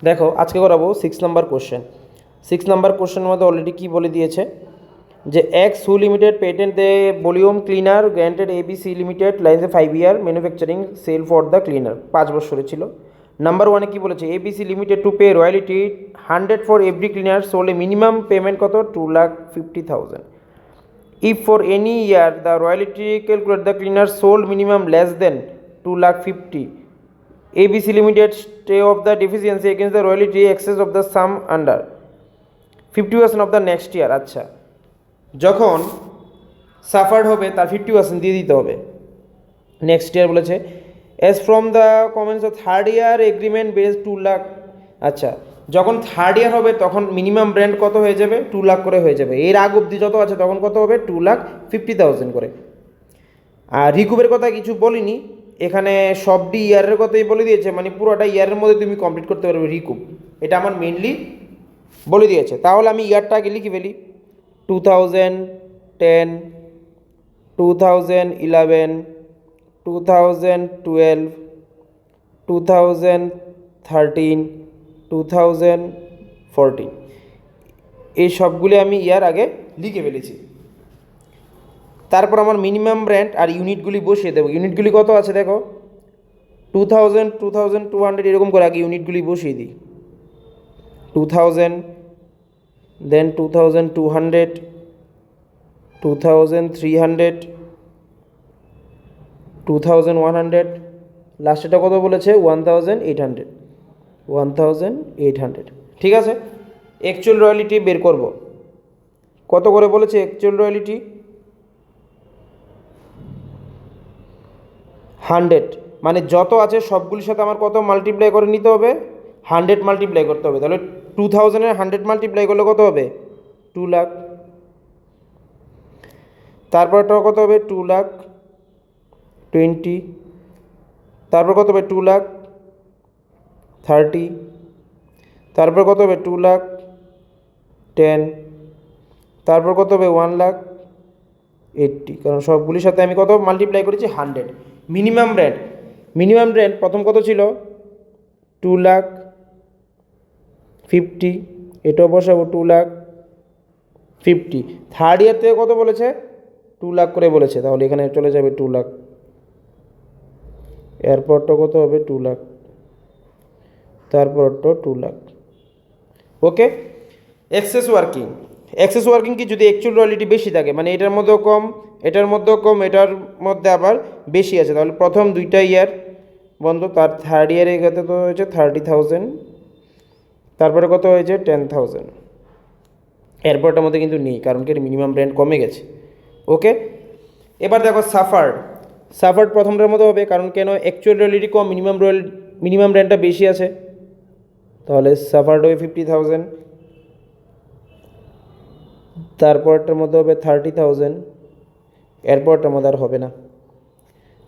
দেখো আজকে করাবো 6 নম্বর কোশ্চেন। 6 নম্বর কোশ্চেনের মধ্যে অলরেডি কী বলে দিয়েছে যে X who limited patent the vacuum cleaner granted ABC Limited lies a 5 year manufacturing sale for the cleaner, 5 বছরে ছিল। নাম্বার ওয়ানে কী বলেছে, ABC Limited to pay royalty 100 for every cleaner sold, a minimum payment কত 2,50,000। If for any year the royalty calculate the cleaner sold minimum less than 2,50,000, ABC Limited stay of the deficiency against the royalty excess of the sum under 50% of the next year। আচ্ছা, যখন suffered হবে তার 50% দিয়ে দিতে হবে। Next year বলেছে S from the commence of third year agreement base 2 lakh. আচ্ছা, যখন থার্ড ইয়ার হবে তখন মিনিমাম ব্র্যান্ড কত হয়ে যাবে, 2 লাখ করে হয়ে যাবে। এর আগ অবধি যত আছে তখন কত হবে, 2,50,000 করে। আর রিকুপের কথা কিছু বলিনি, এখানে সবটি ইয়ারের কথাই বলে দিয়েছে, মানে পুরোটা ইয়ারের মধ্যে তুমি কমপ্লিট করতে পারবে রিকুপ, এটা আমার মেনলি বলে দিয়েছে। তাহলে আমি ইয়ারটা আগে লিখে ফেলি, 2010, 2011, 2012, 2013, 2014, এই সবগুলি আমি ইয়ার আগে লিখে ফেলেছি। তারপর আমার মিনিমাম ব্র্যান্ড আর ইউনিটগুলি বসিয়ে দেবো। ইউনিটগুলি কত আছে দেখো, 2000, 2200 এরকম করে আগে ইউনিটগুলি বসিয়ে দিই। 2000, দেন 2200, 2300, 2100, লাস্টেটা কত বলেছে 1800, 1800। ঠিক আছে, অ্যাকচুয়াল রয়্যালিটি বের করব। কত করে বলেছে অ্যাকচুয়াল রয়্যালিটি, 100, মানে যত আছে সবগুলির সাথে আমার কত মাল্টিপ্লাই করে নিতে হবে, 100 মাল্টিপ্লাই করতে হবে। তাহলে 2000-এর 100 মাল্টিপ্লাই করলে কত হবে, 2 লাখ। তারপরটা কত হবে, 2,20,000। তারপর কত হবে, 2,30,000। তারপর কত হবে, 2,10,000। তারপর কত হবে, 1,80,000, কারণ সবগুলির সাথে আমি কত মাল্টিপ্লাই করেছি, 100। মিনিমাম ব্র্যান্ড প্রথম কত ছিল, 2,50,000, এটাও বসাবো 2,50,000। থার্ড ইয়ার থেকে কত বলেছে, 2 লাখ করে বলেছে, তাহলে এখানে চলে যাবে 2 লাখ। এরপরটা কত হবে, 2 লাখ। তারপরটা 2 লাখ। ওকে, এক্সেস ওয়ার্কিং কি, যদি অ্যাকচুয়াল রয়্যালিটি বেশি থাকে, মানে এটার মধ্যেও কম, এটার মধ্যেও কম, এটার মধ্যে আবার বেশি আছে, তাহলে প্রথম 2টা ইয়ার বন্ধ। তার থার্ড ইয়ারে এখানে তো হয়েছে 30,000, তারপরে কত হয়েছে 10,000। এরপরটার মধ্যে কিন্তু নেই, কারণ কি মিনিমাম ব্র্যান্ড কমে গেছে। ওকে, এবার দেখো সাফার্ড প্রথমটার মধ্যে হবে, কারণ কেন, অ্যাকচুয়াল রয়্যালিটি কম, মিনিমাম ব্র্যান্ডটা বেশি আছে, তাহলে সাফার্ড হবে 50,000। তারপরটার মধ্যে হবে 30,000, এরপরটার মধ্যে আর হবে না।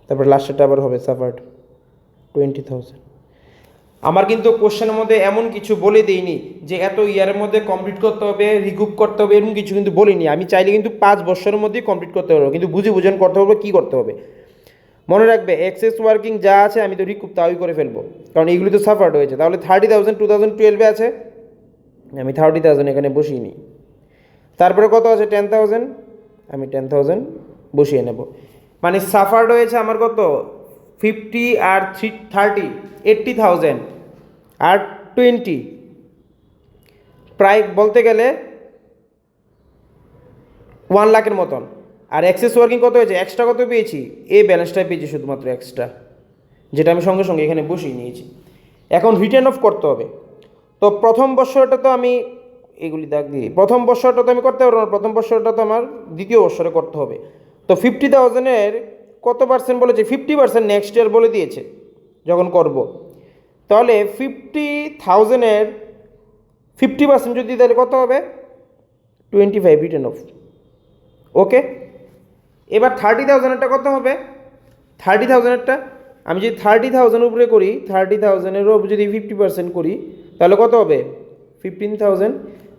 তারপর লাস্টেরটা আবার হবে সাফার্ড 20,000। আমার কিন্তু কোশ্চেনের মধ্যে এমন কিছু বলে দিইনি যে এত ইয়ারের মধ্যে কমপ্লিট করতে হবে, রিকুপ করতে হবে, এরকম কিছু কিন্তু বলিনি। আমি চাইলে কিন্তু 5 বছরের মধ্যেই কমপ্লিট করতে পারবো, কিন্তু বুঝেন করতে হবে, কী করতে হবে মনে রাখবে। এক্সেস ওয়ার্কিং যা আছে আমি তো রিকুপ তাই করে ফেলবো, কারণ এইগুলি তো সাফার্ড হয়েছে। তাহলে 30,000 2012-এ আছে, আমি 30,000 এখানে বসিয়ে নিই। তারপরে কত আছে, 10,000, আমি 10,000 বসিয়ে নেব। মানে সাফার্ড হয়েছে আমার কত, 50 আর 30, 80,000 আর 20, প্রায় বলতে গেলে 1 লাখের মতন। আর এক্সেস ওয়ার্কিং কত হয়েছে, এক্সট্রা কত পেয়েছি, এই ব্যালেন্সটা পেয়েছি শুধুমাত্র এক্সট্রা, যেটা আমি সঙ্গে সঙ্গে এখানে বসিয়ে নিয়েছি। এখন রিটার্ন অফ করতে হবে। তো প্রথম বছরটা তো আমি এগুলি দাগ দিই, প্রথম বছরটা তো আমি করতে পারবো না, প্রথম বছরটা তো আমার দ্বিতীয় বছরে করতে হবে। তো 50,000-এর কত পার্সেন্ট বলেছে, 50% নেক্সট ইয়ার বলে দিয়েছে যখন করব। তাহলে 50,000-এর 50% যদি, তাহলে কত হবে, 25 রিটার্ন অফ। ওকে, এবার 30,000-এরটা কত হবে, 30,000-এরটা আমি যদি 30,000 উপরে করি, 30,000-এরও যদি 50% করি, তাহলে কত হবে, 15,000।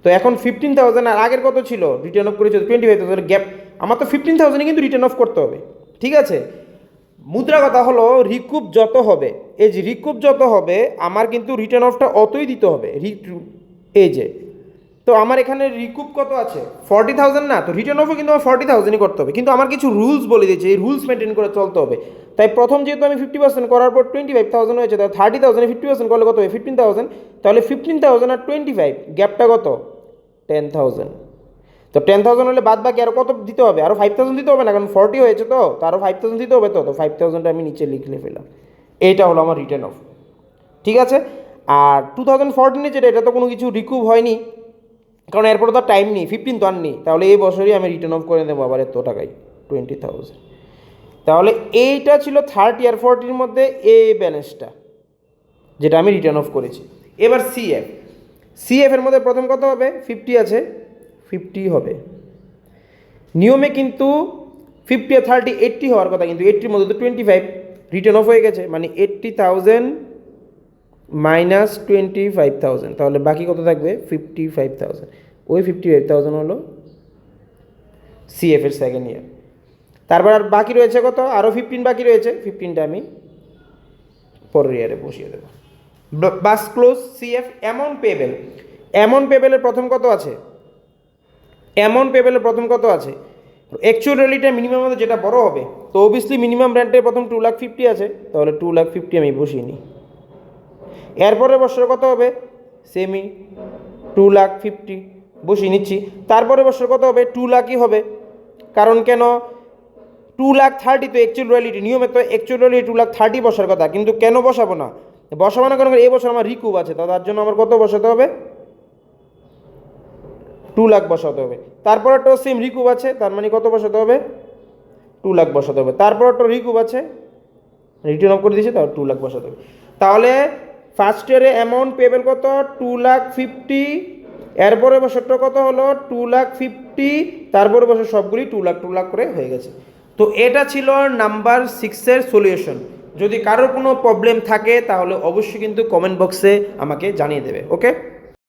তো এখন 15,000 আর আগের কত ছিল, রিটার্ন অফ করেছে 25,000 গ্যাপ, আমার তো 15,000 কিন্তু রিটার্ন অফ করতে হবে। ঠিক আছে, মুদ্রা কথা হলো রিকুপ যত হবে এই যে রিকুপ যত হবে আমার কিন্তু রিটার্ন অফটা অতই দিতে হবে এই যে, তো আমার এখানে রিকুপ কত আছে 40,000 না, তো রিটার্ন অফও কিন্তু আমার 40,000ই করতে হবে, কিন্তু আমার কিছু রুলস বলে দিয়েছে, এই রুলস মেনটেন করে চলতে হবে। তাই প্রথম যেহেতু আমি 50% করার পর 25,000 হয়েছে, তাহলে 30,000 50% করলে কত হবে 15,000, তাহলে 15,000 আর 25 গ্যাপটা কত 10,000। তো 10,000 হলে বাদ বাকি আরও কত দিতে হবে, আরও 5,000 দিতে হবে না, কারণ 40 হয়েছে, তো আরও 5,000 দিতে হবে, তো 5,000টা আমি নিচে লিখলে ফেলাম। এইটা হলো আমার রিটার্ন অফ, ঠিক আছে। আর 2014 যেটা, এটা তো কোনো কিছু রিকুভ হয়নি, কারণ এরপরে তো টাইম নেই, 15 তো আর নেই, তাহলে এই বছরই আমি রিটার্ন অফ করে দেবো আবার এত টাকায় 20,000। তাহলে এইটা ছিল 30 আর 40-র মধ্যে এই ব্যালেন্সটা যেটা আমি রিটার্ন অফ করেছি। এবার সিএফ এর মধ্যে প্রথম কত হবে 50 আছে, 50 হবে। নিয়মে কিন্তু 50 আর 30 80 হওয়ার কথা, কিন্তু 80-র মধ্যে তো 25 রিটার্ন অফ হয়ে গেছে, মানে 80,000 মাইনাস 25,000, তাহলে বাকি কত থাকবে 55,000। ওই 55,000 হলো সিএফ এর সেকেন্ড ইয়ার। তারপর আর বাকি রয়েছে কত, আরও 15 বাকি রয়েছে, 15টা আমি পরের ইয়ারে বসিয়ে দেবো। বাস close. CF amount payable, amount পেবেলের প্রথম কত আছে, অ্যামাউন্ট পেবেলের প্রথম কত আছে, অ্যাকচুয়াল রেলিটা মিনিমাম মধ্যে যেটা বড় হবে, তো অবভিয়াসলি মিনিমাম রেন্টের প্রথম 2,50,000 আছে, তাহলে 2,50,000 আমি বসিয়ে নিই। এরপরে বছর কত হবে সেমি 2,50,000 বসিয়ে নিচ্ছি। তারপরে বছর কত হবে 2,00,000-ই হবে, কারণ কেন 2,30,000 তো অ্যাকচুয়াল রিয়ালিটি, নিয়মে তো অ্যাকচুয়াল রিয়ালিটি 2,30,000 বসার কথা, কিন্তু কেন বসাবো না, বসাবো না কারণ এই বছর আমার রিকুব আছে, তো তার জন্য আমার কত বসাতে হবে 2,00,000 বসাতে হবে। তারপরে তো সেম রিকুব আছে, তার মানে কত বসাতে হবে 2,00,000 বসাতে হবে। তারপরে তো রিকুব আছে, রিটার্ন অফ করে দিয়েছে, তাহলে 2,00,000 বসাতে হবে। তাহলে ফার্স্ট ইয়ারে অ্যামাউন্ট পেবেল কত 2,50,000, এরপরে বছরটা কত হলো 2,50,000, তারপরে বছর সবগুলি 2,00,000 করে হয়ে গেছে। তো এটা ছিল নাম্বার 6-এর সলিউশন। যদি কারোর কোনো প্রবলেম থাকে তাহলে অবশ্যই কিন্তু কমেন্ট বক্সে আমাকে জানিয়ে দেবে, ওকে।